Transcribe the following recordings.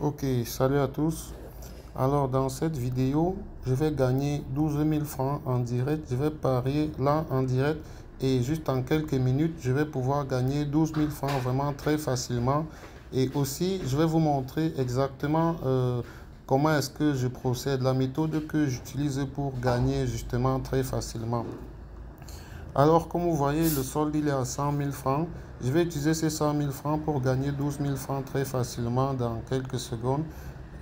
Ok, salut à tous. Alors dans cette vidéo, je vais gagner 12 000 francs en direct. Je vais parier là en direct et juste en quelques minutes, je vais pouvoir gagner 12 000 francs vraiment très facilement. Et aussi, je vais vous montrer exactement comment est-ce que je procède, la méthode que j'utilise pour gagner justement très facilement. Alors, comme vous voyez, le solde il est à 100 000 francs. Je vais utiliser ces 100 000 francs pour gagner 12 000 francs très facilement dans quelques secondes.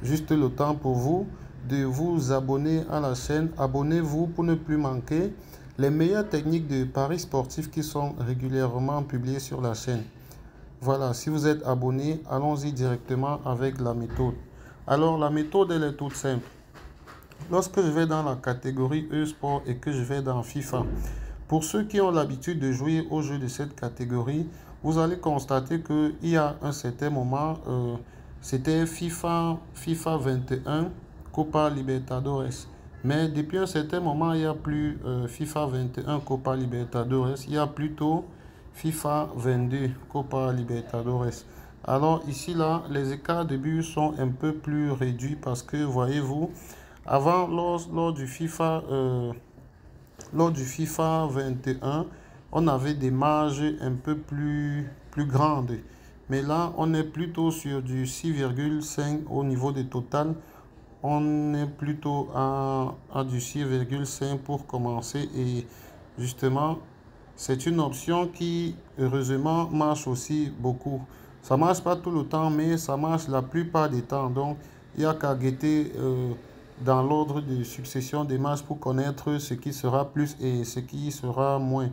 Juste le temps pour vous de vous abonner à la chaîne. Abonnez-vous pour ne plus manquer les meilleures techniques de paris sportifs qui sont régulièrement publiées sur la chaîne. Voilà, si vous êtes abonné, allons-y directement avec la méthode. Alors, la méthode, elle est toute simple. Lorsque je vais dans la catégorie e-sport et que je vais dans FIFA, pour ceux qui ont l'habitude de jouer aux jeux de cette catégorie, vous allez constater qu'il y a un certain moment, c'était FIFA 21 Copa Libertadores. Mais depuis un certain moment, il n'y a plus FIFA 21 Copa Libertadores, il y a plutôt FIFA 22 Copa Libertadores. Alors ici, là, les écarts de but sont un peu plus réduits parce que, voyez-vous, avant, lors du FIFA 21, on avait des marges un peu plus grandes. Mais là, on est plutôt sur du 6,5 au niveau du total. On est plutôt à du 6,5 pour commencer. Et justement, c'est une option qui, heureusement, marche aussi beaucoup. Ça marche pas tout le temps, mais ça marche la plupart des temps. Donc, il n'y a qu'à guetter dans l'ordre de succession des matchs pour connaître ce qui sera plus et ce qui sera moins.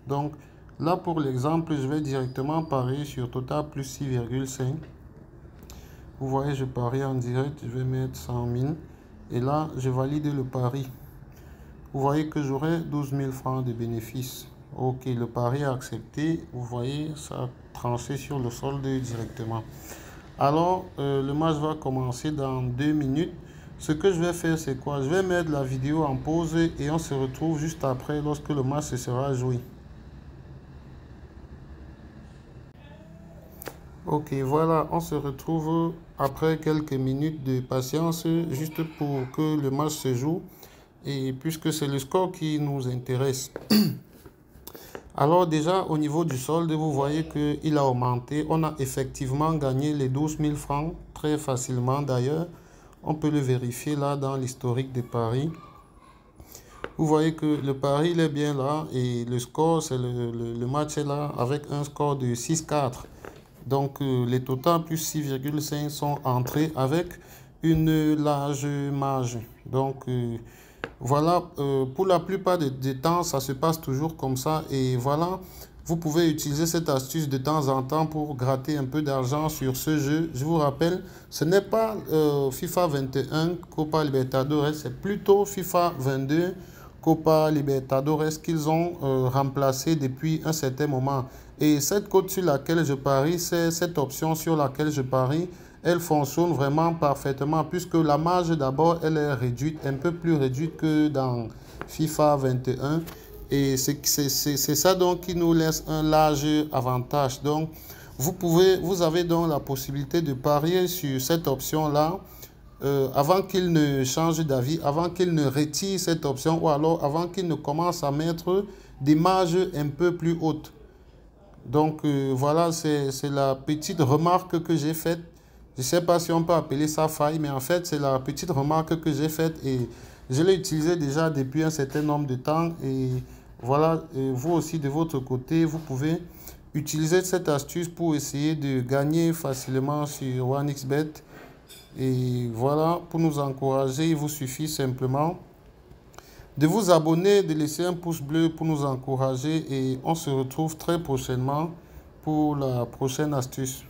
Donc, là, pour l'exemple, je vais directement parier sur Total plus 6,5. Vous voyez, je parie en direct. Je vais mettre 100 000. Et là, je valide le pari. Vous voyez que j'aurai 12 000 francs de bénéfice. Ok, le pari est accepté. Vous voyez, ça a tranché sur le solde directement. Alors, le match va commencer dans 2 minutes. Ce que je vais faire, c'est quoi? Je vais mettre la vidéo en pause et on se retrouve juste après lorsque le match se sera joué. Ok, voilà, on se retrouve après quelques minutes de patience juste pour que le match se joue et puisque c'est le score qui nous intéresse. Alors déjà au niveau du solde, vous voyez qu'il a augmenté. On a effectivement gagné les 12 000 francs très facilement d'ailleurs. On peut le vérifier là dans l'historique des paris. Vous voyez que le pari il est bien là et le score, c'est le match est là avec un score de 6-4. Donc les totaux plus 6,5 sont entrés avec une large marge. Donc voilà, pour la plupart des temps, ça se passe toujours comme ça. Et voilà, vous pouvez utiliser cette astuce de temps en temps pour gratter un peu d'argent sur ce jeu. Je vous rappelle, ce n'est pas FIFA 21 Copa Libertadores, c'est plutôt FIFA 22 Copa Libertadores qu'ils ont remplacé depuis un certain moment. Et cette cote sur laquelle je parie, c'est cette option sur laquelle je parie, elle fonctionne vraiment parfaitement puisque la marge d'abord, elle est réduite, un peu plus réduite que dans FIFA 21. Et c'est ça donc qui nous laisse un large avantage. Donc, vous avez donc la possibilité de parier sur cette option-là avant qu'il ne change d'avis, avant qu'il ne retire cette option ou alors avant qu'il ne commence à mettre des marges un peu plus hautes. Donc voilà, c'est la petite remarque que j'ai faite. Je ne sais pas si on peut appeler ça faille, mais en fait, c'est la petite remarque que j'ai faite et je l'ai utilisée déjà depuis un certain nombre de temps. Et voilà, vous aussi de votre côté, vous pouvez utiliser cette astuce pour essayer de gagner facilement sur OneXBet. Et voilà, pour nous encourager, il vous suffit simplement de vous abonner, de laisser un pouce bleu pour nous encourager et on se retrouve très prochainement pour la prochaine astuce.